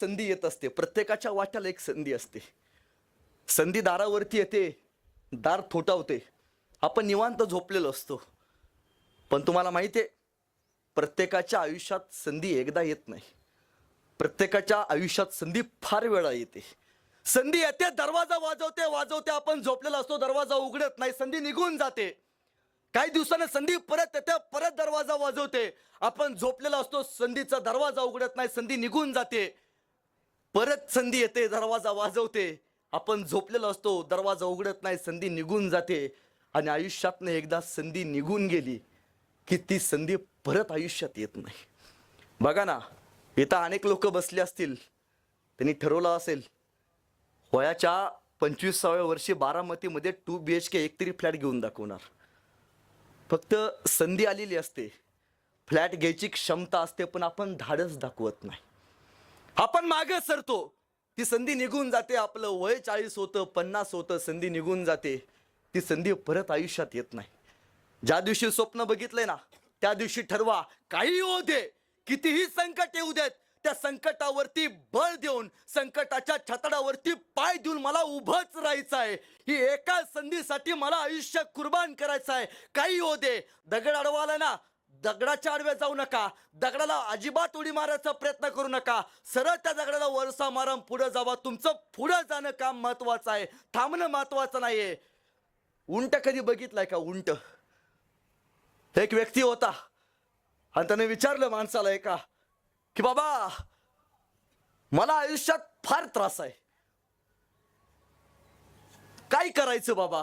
संधी येत असते, प्रत्येकाच्या वाट्याला एक संधी असते. संधी दारावरती येते, दार थोठावते, आपण निवांत झोपलेलो असतो. पण तुम्हाला माहिती आहे, प्रत्येकाच्या आयुष्यात संधी एकदा येत नाही. प्रत्येकाच्या आयुष्यात संधी फार वेळा येते. संधी येते, दरवाजा वाजवते वाजवते, आपण झोपलेला असतो, दरवाजा उघडत नाही, संधी निघून जाते. काही दिवसानं संधी परत येते, परत दरवाजा वाजवते, आपण झोपलेला असतो, संधीचा दरवाजा उघडत नाही, संधी निघून जाते. परत संधी येते, दरवाजा वाजवते, आपण झोपलेलो असतो, दरवाजा उघडत नाही, संधी निघून जाते. आणि आयुष्यातनं एकदा संधी निघून गेली की ती संधी परत आयुष्यात येत नाही. बघा ना, इथं अनेक लोक बसले असतील, त्यांनी ठरवलं असेल वयाच्या 25व्या वर्षी बारामतीमध्ये 2 BHK एकतरी फ्लॅट घेऊन दाखवणार. फक्त संधी आलेली असते, फ्लॅट घ्यायची क्षमता असते, पण आपण धाडस दाखवत नाही, आपण मागे सरतो. ती संधी निघून जाते, आपलं वय 40 होतं, 50 होतं, संधी निघून जाते. ती संधी परत आयुष्यात येत नाही. ज्या दिवशी स्वप्न बघितलंय ना, त्या दिवशी ठरवा, काही होऊ दे, कितीही संकट येऊ देत, त्या संकटावरती बळ देऊन, संकटाच्या छतडावरती पाय देऊन मला उभंच राहायचं आहे. ही एका संधीसाठी मला आयुष्य कुर्बान करायचं आहे. काही होऊ दे. दगड अडवाला ना, दगडाच्या आडव्या जाऊ नका, दगडाला अजिबात उडी मारायचा प्रयत्न करू नका, सरळ त्या दगडाला वरसा मारून पुढे जावा. तुमचं पुढे जाणं काम महत्वाचं आहे, थांबणं महत्वाचं नाहीये. उंट कधी बघितलाय का? उंट. एक व्यक्ती होता आणि त्याने विचारलं माणसाला एका की बाबा, मला आयुष्यात फार त्रास आहे, काय करायचं बाबा?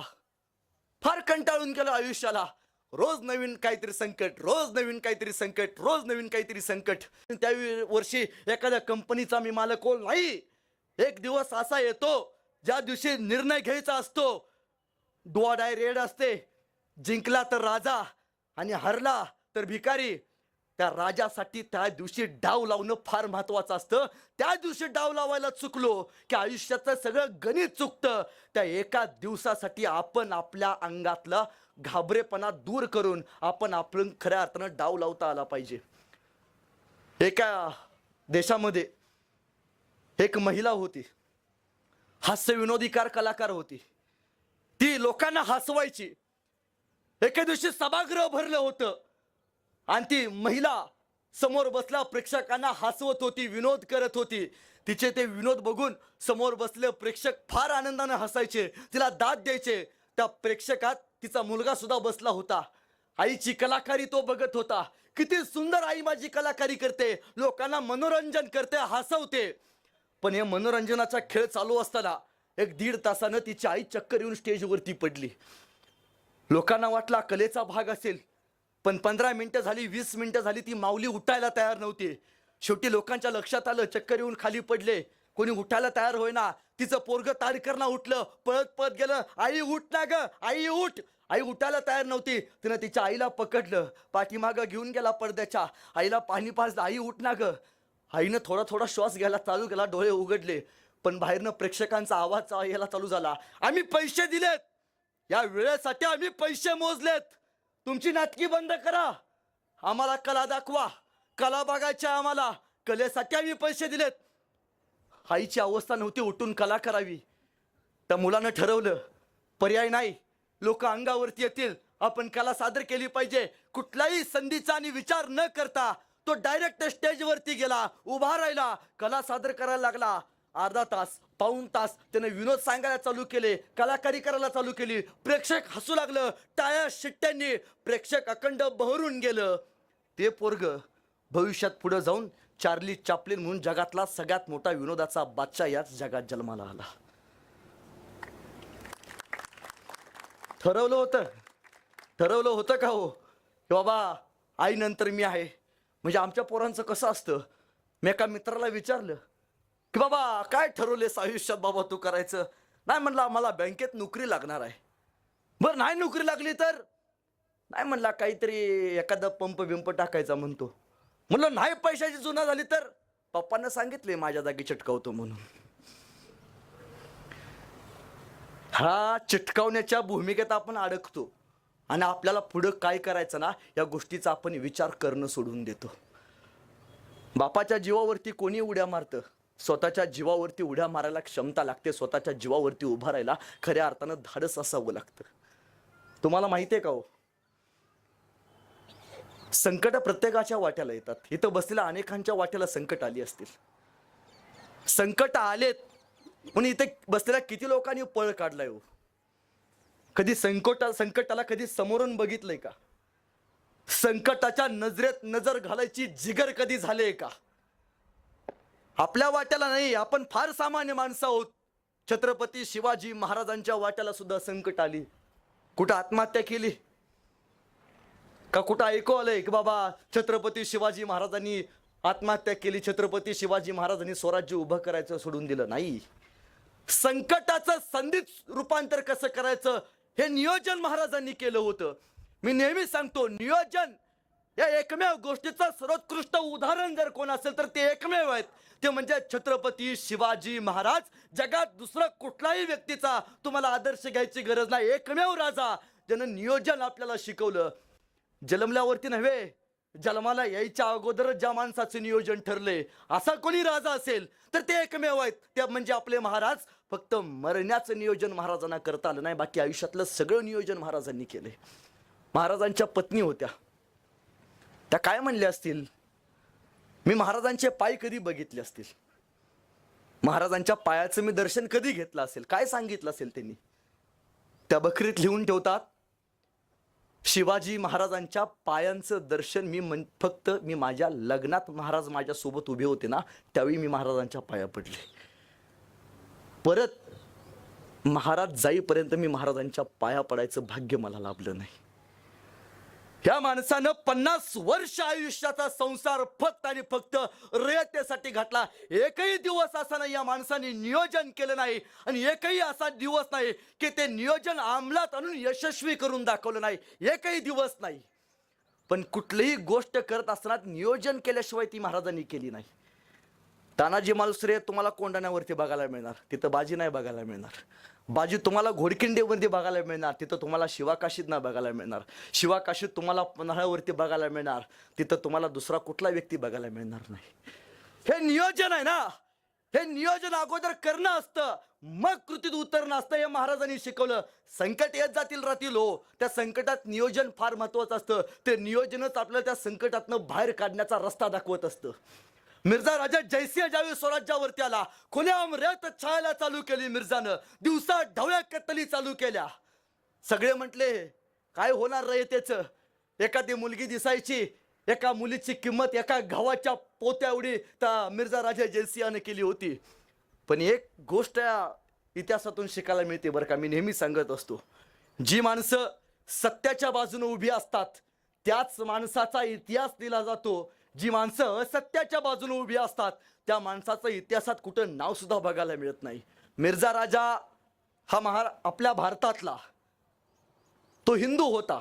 फार कंटाळून गेलो आयुष्याला, रोज नवीन काहीतरी संकट, रोज नवीन काहीतरी संकट, रोज नवीन काहीतरी संकट. त्या वर्षी एखाद्या कंपनीचा मी मालक होईल नाही. एक दिवस असा येतो ज्या दिवशी निर्णय घ्यायचा असतो, डू ऑर डाय रेड असते. जिंकला तर राजा आणि हरला तर भिकारी. त्या राजासाठी त्या दिवशी डाव लावणं फार महत्वाचं असतं. त्या दिवशी डाव लावायला चुकलो की आयुष्याचं सगळं गणित चुकतं. त्या एका दिवसासाठी आपण आपल्या अंगातला घाबरेपणा दूर करून आपण आपण खऱ्या अर्थानं डाव लावता आला पाहिजे. एका देशामध्ये एक महिला होती, हास्य विनोदीकार कलाकार होती. ती लोकांना हसवायची. एके दिवशी सभागृह भरलं होतं आणि ती महिला समोर बसल्या प्रेक्षकांना हसवत होती, विनोद करत होती. तिचे ते विनोद बघून समोर बसले प्रेक्षक फार आनंदाने हसायचे, तिला दाद द्यायचे. त्या प्रेक्षकात तिचा मुलगा सुद्धा बसला होता. आईची कलाकारी तो बघत होता. किती सुंदर आई माझी कलाकारी करते, लोकांना मनोरंजन करते, हसवते. पण हे मनोरंजनाचा खेळ चालू असताना 1-1.5 तासानं तिची आई चक्कर येऊन स्टेजवरती पडली. लोकांना वाटला कलेचा भाग असेल, पण 15 मिनिटं झाली, 20 मिनिटं झाली, ती माऊली उठायला तयार नव्हती. शेवटी लोकांच्या लक्षात आलं, चक्कर येऊन खाली पडले, कोणी उठायला तयार होईना. तिचं पोरगं ताडकरना उठलं, पळत पळत गेलं, आई उठ ना ग, आई उठ. आई उठायला तयार नव्हती. तिनं तिच्या आईला पकडलं, पाठीमागं घेऊन गेला पडद्याच्या. आईला पाणी पाजलं, आई उठ ना ग. आईनं थोडा थोडा श्वास घ्यायला चालू केला, डोळे उघडले, पण बाहेरनं प्रेक्षकांचा आवाज यायला चालू झाला, आम्ही पैसे दिलेत, या वेळेसाठी आम्ही पैसे मोजलेत, तुमची नाटकी बंद करा, आम्हाला कला दाखवा, कला बघायची आम्हाला, कलेसाठी आम्ही पैसे दिलेत. आईची अवस्था नव्हती उठून कला करावी. त्या मुलानं ठरवलं, पर्याय नाही, लोक अंगावरती येतील, आपण कला सादर केली पाहिजे. कुठलाही संधीचा आणि विचार न करता तो डायरेक्ट स्टेजवरती गेला, उभा राहिला, कला सादर करायला लागला. अर्धा तास, पाऊण तास त्याने विनोद सांगायला चालू केले, कलाकारी करायला चालू केली. प्रेक्षक हसू लागलं, टाळ्या शिट्ट्यांनी प्रेक्षक अखंड बहरून गेलं. ते पोरग भविष्यात पुढे जाऊन चार्ली चॅप्लिन म्हणून जगातला सगळ्यात मोठा विनोदाचा बादशाह याच जगात जन्माला आला. ठरवलं होतं का हो की बाबा आई नंतर मी आहे. म्हणजे आमच्या पोरांचं कसं असतं, मी एका मित्राला विचारलं की बाबा काय ठरवलेस आयुष्यात बाबा तू करायचं? नाही म्हणला, मला बँकेत नोकरी लागणार आहे. बरं नाही नोकरी लागली तर? नाही म्हणला, काहीतरी एखादा पंप बिंप टाकायचा म्हणतो. म्हणलं नाही पैशाची जुना झाली तर? पप्पांना सांगितले माझ्या जागी चिटकावतो म्हणून. हा चिटकावण्याच्या भूमिकेत आपण अडकतो आणि आपल्याला पुढं काय करायचं ना या गोष्टीचा आपण विचार करणं सोडून देतो. बापाच्या जीवावरती कोणी उड्या मारतं, स्वतःच्या जीवावरती उड्या मारायला क्षमता लागते, स्वतःच्या जीवावरती उभा राहायला खऱ्या अर्थानं धाडस असावं लागतं. तुम्हाला माहिती आहे का हो, संकट प्रत्येकाच्या वाट्याला येतात. इथं बसलेल्या अनेकांच्या वाट्याला संकट आली असतील. संकट आलेत पण इथे बसलेल्या किती लोकांनी पळ काढलाय हो. कधी संकटाला कधी समोरून बघितलंय का? संकटाच्या नजरेत नजर घालायची जिगर कधी झाले का? आपल्या वाट्याला नाही, आपण फार सामान्य माणसं आहोत. छत्रपती शिवाजी महाराजांच्या वाट्याला सुद्धा संकट आली. कुठं आत्महत्या केली का? कुठं ऐकू आलंय की बाबा छत्रपती शिवाजी महाराजांनी आत्महत्या केली, छत्रपती शिवाजी महाराजांनी स्वराज्य उभं करायचं सोडून दिलं? नाही. संकटाचं संधीत रूपांतर कसं करायचं हे नियोजन महाराजांनी केलं होतं. मी नेहमी सांगतो, नियोजन या एकमेव गोष्टीचं सर्वोत्कृष्ट उदाहरण जर कोण असेल तर ते एकमेव आहेत, ते म्हणजे छत्रपती शिवाजी महाराज. जगात दुसरा कुठलाही व्यक्तीचा तुम्हाला आदर्श घ्यायची गरज नाही. एकमेव राजा ज्यानं नियोजन आपल्याला शिकवलं. जन्मल्यावरती नव्हे, जन्माला यायच्या अगोदर ज्या माणसाचे नियोजन ठरले असा कोणी राजा असेल तर ते एकमेव आहेत, ते म्हणजे आपले महाराज. फक्त मरण्याचं नियोजन महाराजांना करता आलं नाही, बाकी आयुष्यातलं सगळं नियोजन महाराजांनी केले. महाराजांच्या पत्नी होत्या, त्या काय म्हणल्या असतील? मी महाराजांचे पाय कधी बघितले असतील, महाराजांच्या पायाचं मी दर्शन कधी घेतलं असेल, काय सांगितलं असेल त्यांनी? त्या बखरीत लिहून ठेवतात, शिवाजी महाराजांच्या पायांचं दर्शन फक्त मी माझ्या लग्नात महाराज माझ्या सोबत उभे होते ना, त्यावेळी मी महाराजांच्या पाया पडले. परत महाराज जाईपर्यंत मी महाराजांच्या पाया पडायचं भाग्य मला लाभलं नाही. ह्या माणसानं 50 वर्ष आयुष्याचा संसार फक्त आणि फक्त रयतेसाठी घातला. एकही दिवस असा नाही या माणसाने नियोजन केलं नाही, आणि एकही असा दिवस नाही की ते नियोजन अंमलात आणून यशस्वी करून दाखवलं नाही. एकही दिवस नाही. पण कुठलीही गोष्ट करत असताना नियोजन केल्याशिवाय ती महाराजांनी केली नाही. तानाजी मालुसरे तुम्हाला कोंढाण्यावरती बघायला मिळणार, तिथं बाजी नाही बघायला मिळणार. बाजी तुम्हाला घोडखिंडीवरती बघायला मिळणार, तिथं तुम्हाला शिवाकाशीत नाही बघायला मिळणार. शिवाकाशीत तुम्हाला पन्हाळ्यावरती बघायला मिळणार, तिथं तुम्हाला दुसरा कुठला व्यक्ती बघायला मिळणार नाही. हे नियोजन आहे ना, हे नियोजन अगोदर करणं असतं, मग कृतीत उतरणं असतं. हे महाराजांनी शिकवलं. संकट येत जातील राहतील हो, त्या संकटात नियोजन फार महत्वाचं असतं. ते नियोजनच आपल्याला त्या संकटातनं बाहेर काढण्याचा रस्ता दाखवत असतं. मिर्झा राजा जयसिंह ज्यावेळी स्वराज्यावरती आला, खुलेआम रेत छायला चालू केली मिर्झानं, दिवसा ढवळ्या कत्तली चालू केल्या. सगळे म्हटले काय होणार रयतेचं? एखादी मुलगी दिसायची, एका मुलीची किंमत एका गव्हाच्या पोत्या एवढी त्या मिर्झा राजा जयसिंहाने केली होती. पण एक गोष्ट इतिहासातून शिकायला मिळते बरं का, मी नेहमी सांगत असतो, जी माणसं सत्याच्या बाजूने उभी असतात त्याच माणसाचा इतिहास दिला जातो. जी माणसं असत्याच्या बाजूने उभी असतात त्या माणसाचं इतिहासात कुठं नाव सुद्धा बघायला मिळत नाही. मिर्झा राजा हा आपल्या भारतातला तो हिंदू होता,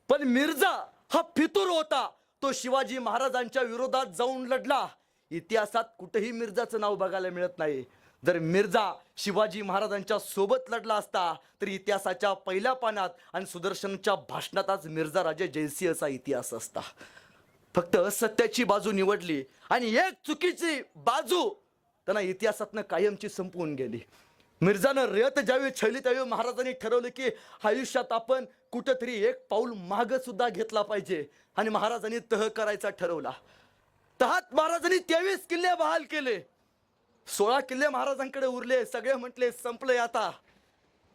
पण मिर्झा हा फितूर होता. तो शिवाजी महाराजांच्या विरोधात जाऊन लढला. इतिहासात कुठेही मिर्झाचं नाव बघायला मिळत नाही. जर मिर्झा शिवाजी महाराजांच्या सोबत लढला असता तर इतिहासाच्या पहिल्या पानात आणि सुदर्शनच्या भाषणातच मिर्झा राजा जयसिंहचा इतिहास असता. फक्त असत्याची बाजू निवडली आणि एक चुकीची बाजू त्यांना इतिहासातनं कायमची संपवून गेली. मिर्झानं रयत ज्यावेळी छळली त्यावेळी महाराजांनी ठरवलं की आयुष्यात आपण कुठंतरी एक पाऊल माग सुद्धा घेतला पाहिजे, आणि महाराजांनी तह करायचा ठरवला. तहात महाराजांनी 23 किल्ले बहाल केले. 16 किल्ले महाराजांकडे उरले. सगळे म्हटले संपले आता.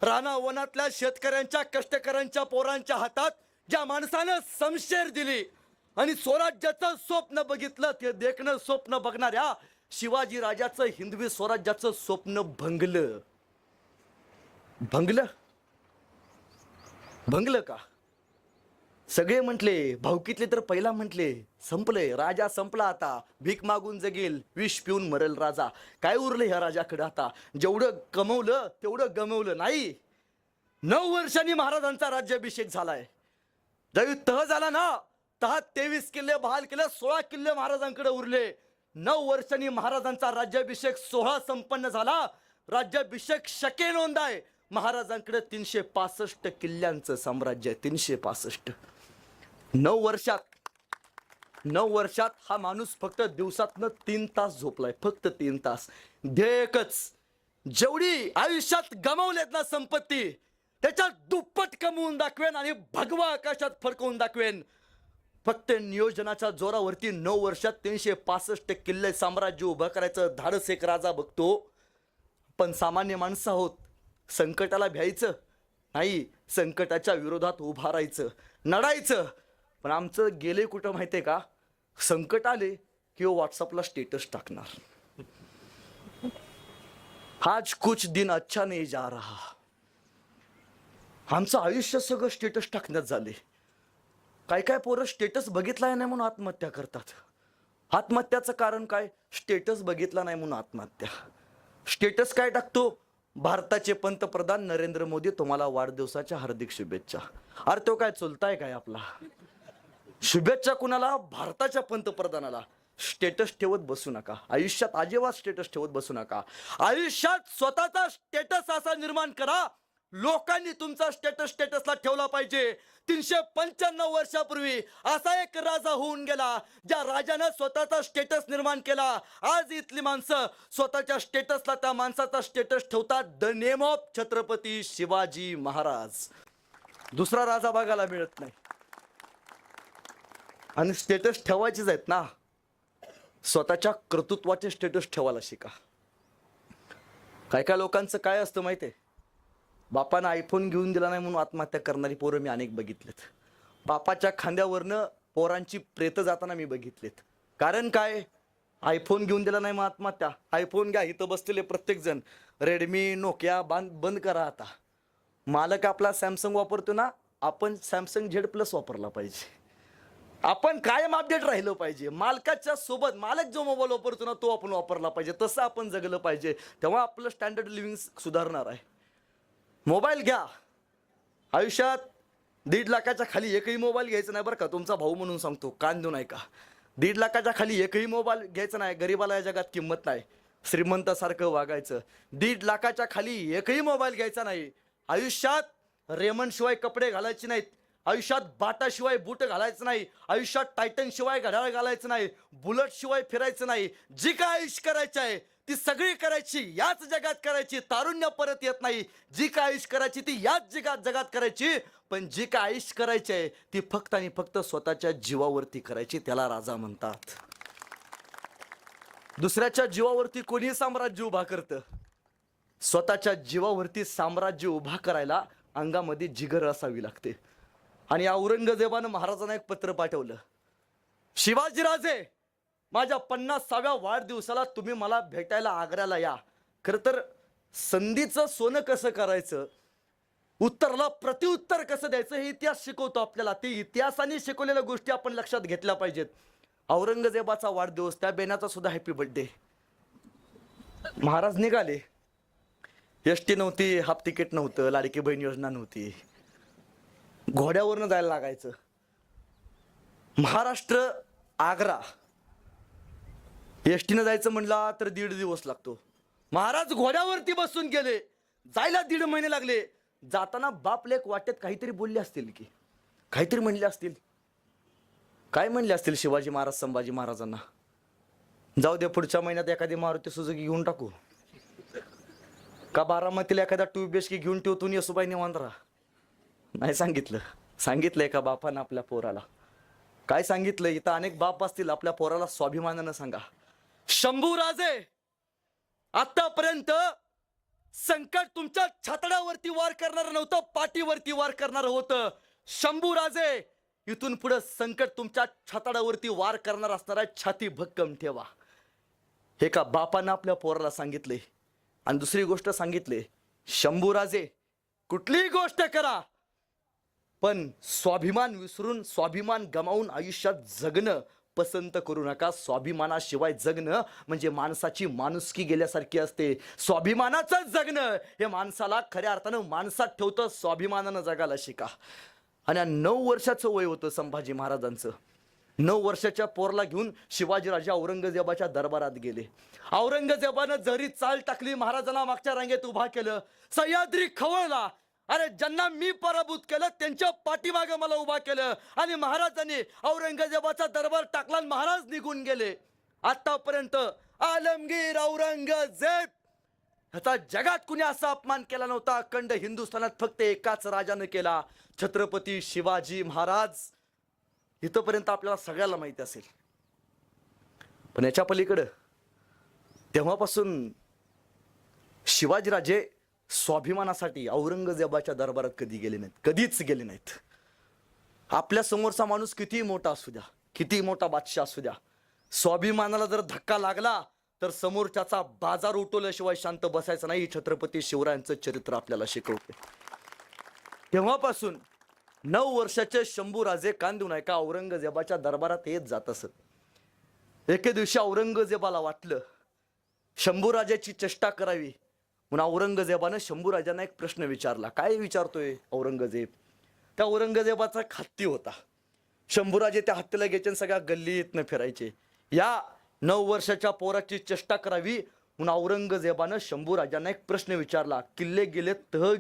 राणा वनातल्या शेतकऱ्यांच्या कष्टकऱ्यांच्या पोरांच्या हातात ज्या माणसानं शमशेर दिली आणि स्वराज्याचं स्वप्न बघितलं, ते देखणं स्वप्न बघणाऱ्या शिवाजी राजाचं हिंदवी स्वराज्याचं स्वप्न भंगलं. भंगलं भंगलं का? सगळे म्हटले, भाऊकीतले तर पहिला म्हटले संपले, राजा संपला आता, भीक मागून जगेल, विष पिऊन मरेल राजा. काय उरलं ह्या राजाकडे आता? जेवढं कमवलं तेवढं गमवलं. नाही, 9 वर्षांनी महाराजांचा राज्याभिषेक झालाय. ज्यावेळी तह झाला ना, तहात 23 किल्ले बहाल केले, 16 किल्ले महाराजांकडे उरले. 9 वर्षांनी महाराजांचा राज्याभिषेक सोहळा संपन्न झाला. राज्याभिषेक शके नोंद आहे. महाराजांकडे 365 किल्ल्यांचं साम्राज्य आहे. 365. 9 9 वर्षात हा माणूस फक्त दिवसातनं 3 तास झोपलाय, फक्त 3 तास. ध्येय एकच, जेवढी आयुष्यात गमावलेत ना संपत्ती, त्याच्यात दुप्पट कमवून दाखवेन आणि भगवा आकाशात फडकवून दाखवेन. फक्त नियोजनाच्या जोरावरती 9 वर्षात 365 किल्ले साम्राज्य उभं करायचं धाडस एक राजा बघतो. पण सामान्य माणसं आहोत, संकटाला भ्यायचं नाही, संकटाच्या विरोधात उभा राहायचं, लढायचं. पण आमचं गेले कुठं माहितीये का, संकट आले किंवा व्हॉट्सअपला स्टेटस टाकणार, आज कुछ दिन अच्छा नहीं जा रहा. आमचं आयुष्य सगळं स्टेटस टाकण्यात झाले. काय काय पोरं स्टेटस बघितला नाही म्हणून आत्महत्या करतात. आत्महत्याचं कारण काय, स्टेटस बघितला नाही म्हणून आत्महत्या. स्टेटस काय टाकतो, भारताचे पंतप्रधान नरेंद्र मोदी तुम्हाला वाढदिवसाच्या हार्दिक शुभेच्छा. अरे तो काय चुलताय काय आपला, शुभेच्छा कुणाला, भारताच्या पंतप्रधानाला. स्टेटस ठेवत बसू नका आयुष्यात, अजिबात स्टेटस ठेवत बसू नका आयुष्यात. स्वतःचा स्टेटस असा निर्माण करा, लोकांनी तुमचा स्टेटसला ठेवला पाहिजे. 395 वर्षापूर्वी असा एक राजा होऊन गेला, ज्या राजानं स्वतःचा स्टेटस निर्माण केला. आज इथली माणसं स्वतःच्या स्टेटसला त्या माणसाचा स्टेटस ठेवतात, the name of Chhatrapati Shivaji Maharaj. दुसरा राजा बघायला मिळत नाही. आणि स्टेटस ठेवायचेच आहेत ना, स्वतःच्या कर्तृत्वाचे स्टेटस ठेवायला शिका. काय काय लोकांचं काय असतं माहितीये, बापानं आयफोन घेऊन दिला नाही म्हणून आत्महत्या करणारी पोरं मी अनेक बघितलेत. बापाच्या खांद्यावरनं पोरांची प्रेत जाताना मी बघितलेत. कारण काय, आयफोन घेऊन दिला नाही मग आत्महत्या. आयफोन घ्या, इथं बसलेले प्रत्येक जण रेडमी नोकिया बंद करा. आता मालक आपला सॅमसंग वापरतो ना, आपण सॅमसंग Z+ वापरला पाहिजे. आपण कायम अपडेट राहिलं पाहिजे. मालकाच्या सोबत मालक जो मोबाईल वापरतो ना तो आपण वापरला पाहिजे, तसं आपण जगलं पाहिजे. तेव्हा आपलं स्टँडर्ड लिव्हिंग सुधारणार आहे. मोबाईल घ्या, आयुष्यात 1.5 लाखाच्या खाली एकही मोबाईल घ्यायचा नाही बरं का. तुमचा भाऊ म्हणून सांगतो, कान देऊन ऐका. 1.5 लाखाच्या खाली एकही मोबाईल घ्यायचा नाही. गरीबाला या जगात किंमत नाही, श्रीमंतासारखं वागायचं. 1.5 लाखाच्या खाली एकही मोबाईल घ्यायचा नाही. आयुष्यात रेमंड शिवाय कपडे घालायचे नाहीत. आयुष्यात बाटा शिवाय बूट घालायचं नाही. आयुष्यात टायटन शिवाय घड्याळ घालायचं नाही. बुलेट शिवाय फिरायचं नाही. जी काय आयुष्य करायची आहे ती सगळी करायची याच जगात करायची. तारुण्य परत येत नाही. जी काय आयुष्य करायची ती याच जगात करायची. पण जी काय आयुष्य करायची आहे ती फक्त आणि फक्त स्वतःच्या जीवावरती करायची. त्याला राजा म्हणतात. दुसऱ्याच्या जीवावरती कोणी साम्राज्य उभा करतं, स्वतःच्या जीवावरती साम्राज्य उभा करायला अंगामध्ये जिगर असावी लागते. आणि औरंगजेबानं महाराजांना एक पत्र पाठवलं, शिवाजीराजे माझ्या 50व्या वाढदिवसाला तुम्ही मला भेटायला आग्र्याला या. खरं तर संधीचं सोनं कसं करायचं, उत्तराला प्रत्युत्तर कसं द्यायचं हे इतिहास शिकवतो आपल्याला. ते इतिहासाने शिकवलेल्या गोष्टी आपण लक्षात घेतल्या पाहिजेत. औरंगजेबाचा वाढदिवस, त्या बेनाचा सुद्धा हॅपी बर्थडे. महाराज निघाले, एसटी नव्हती, हाफ तिकीट नव्हतं, लाडकी बहीण योजना नव्हती, घोड्यावरनं जायला लागायचं. महाराष्ट्र आग्रा एसटीनं जायचं म्हणला तर 1.5 दिवस लागतो. महाराज घोड्यावरती बसून गेले, जायला 1.5 महिने लागले. जाताना बाप लेक वाटेत काहीतरी बोलले असतील, की काहीतरी म्हणले असतील. काय म्हणले असतील शिवाजी महाराज संभाजी महाराजांना, जाऊ दे पुढच्या महिन्यात एखादी मारुती सुझुकी घेऊन टाकू, का बारामतीला एखादा 2 BHK घेऊन ठेवतो येसुबाई निवांत राहा. नाही सांगितलं. सांगितलंय का बापानं आपल्या पोराला? काय सांगितलं? इथं अनेक बाप असतील, आपल्या पोराला स्वाभिमानानं सांगा, शंभूराजे आतापर्यंत संकट तुमच्या छातड्यावरती वार करणार नव्हतं, पाठीवरती वार करणार होतं. शंभूराजे इथून पुढे संकट तुमच्या छातड्यावरती वार करणार असणार आहे. छाती भक्कम ठेवा. हे का बापानं आपल्या पोराला सांगितले. आणि दुसरी गोष्ट सांगितले, शंभूराजे कुठलीही गोष्ट करा पण स्वाभिमान विसरून, स्वाभिमान गमावून आयुष्यात जगणं पसंत करू नका. स्वाभिमानाशिवाय जगणं म्हणजे माणसाची माणुसकी गेल्यासारखी असते. स्वाभिमानाचं जगणं हे माणसाला खऱ्या अर्थानं माणसात ठेवतं. स्वाभिमानानं जगायला शिका. आणि 9 वर्षाचं वय होतं संभाजी महाराजांचं. 9 वर्षाच्या पोरला घेऊन शिवाजीराजे औरंगजेबाच्या दरबारात गेले. औरंगजेबानं जरी चाल टाकली, महाराजांना मागच्या रांगेत उभा केलं. सह्याद्री खवळला अरे ज्यांना मी पराभूत केलं त्यांच्या पाठीमागे मला उभा केलं आणि महाराजांनी औरंगजेबाचा दरबार टाकला आणि महाराज निघून गेले. आतापर्यंत आलमगीर औरंगजेब ह्याचा जगात कुणी असा अपमान केला नव्हता. अखंड हिंदुस्थानात फक्त एकाच राजानं केला, छत्रपती शिवाजी महाराज. इथपर्यंत आपल्याला सगळ्याला माहिती असेल. पण याच्या पलीकडं तेव्हापासून शिवाजीराजे स्वाभिमानासाठी औरंगजेबाच्या दरबारात कधी गेले नाहीत, कधीच गेले नाहीत. आपल्या समोरचा माणूस किती मोठा असू द्या, किती मोठा बादशाह असू द्या, स्वाभिमानाला जर धक्का लागला तर समोरच्याचा बाजार उठवल्याशिवाय शांत बसायचं नाही. छत्रपती शिवरायांचं चरित्र आपल्याला शिकवते. तेव्हापासून 9 वर्षाचे शंभूराजे कान नाही का औरंगजेबाच्या दरबारात येत जात असत. एके दिवशी औरंगजेबाला वाटलं शंभूराजाची चेष्टा करावी, म्हणून औरंगजेबानं शंभूराजांना एक प्रश्न विचारला. काय विचारतोय औरंगजेब? त्या औरंगजेबाचा एक हत्ती होता. शंभूराजे त्या हत्तीला घ्यायचे सगळ्या गल्लीतनं फिरायचे. या 9 वर्षाच्या पोराची चेष्टा करावी म्हणून औरंगजेबानं शंभूराजांना एक प्रश्न विचारला. किल्ले गेले, तह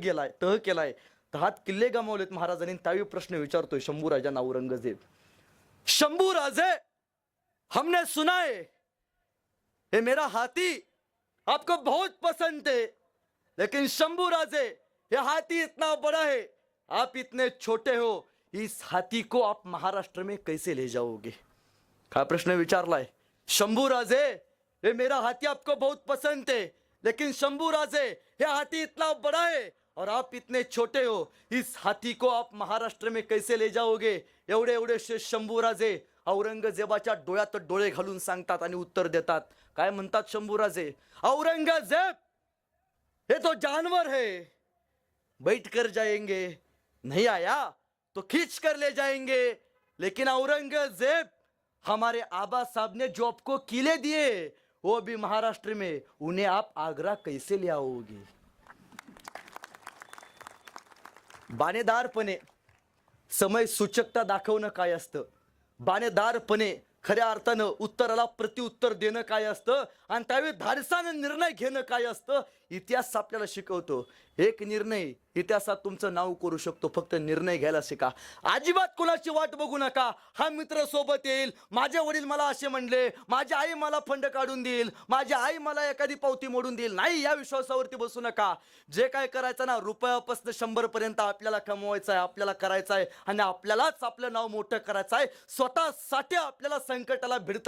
केलाय, तहात किल्ले गमावलेत महाराजांनी. त्यावेळी प्रश्न विचारतोय शंभूराजांना औरंगजेब. शंभूराजे, हमने सुना है ये मेरा हाथी आपको बहुत पसंद है, लेकिन शंभूराजे ये हाथी इतना बड़ा है, आप इतने छोटे हो, इस हाथी को आप महाराष्ट्र में कैसे ले जाओगे? काय प्रश्न विचारलाय. शंभूराजे, ये मेरा हाथी आपको बहुत पसंद है, लेकिन शंभूराजे ये हाथी इतना बड़ा है और आप इतने छोटे हो, इस हाथी को आप महाराष्ट्र में कैसे ले जाओगे? एवढे एवढे शंभूराजे औरंगजेबाच्या डोळ्यात डोळे घालून सांगतात आणि उत्तर देतात. काय म्हणतात शंभूराजे? औरंगजेब, ये तो जानवर है, बैठ कर जाएंगे, नहीं आया तो खींच कर ले जाएंगे. लेकिन औरंगजेब, हमारे आबा साहब ने जो आपको किले दिए वो भी महाराष्ट्र में, उन्हें आप आगरा कैसे ले आओगे? बाणेदारपणे समय सूचकता दाखवणं काय असतं, बाणेदारपणे खऱ्या अर्थानं उत्तराला प्रत्युत्तर देणं काय असतं आणि त्यावेळी धाडसानं निर्णय घेणं काय असतं, इतिहास आपल्याला शिकवतो. एक निर्णय इतिहासात तुमचं नाव करू शकतो, फक्त निर्णय घ्यायला शिका. अजिबात कोणाची वाट बघू नका. हा मित्र सोबत येईल, माझे वडील मला असे म्हणले, माझी आई मला फंड काढून देईल, माझी आई मला एखादी पावती मोडून देईल, नाही, या विश्वासावरती बसू नका. जे काय करायचं ना, रुपयापासून 100 पर्यंत आपल्याला कमवायचं आहे, आपल्याला करायचं आहे आणि आपल्यालाच आपलं नाव मोठं करायचं आहे. स्वतःसाठी आपल्याला संकटाला भिडता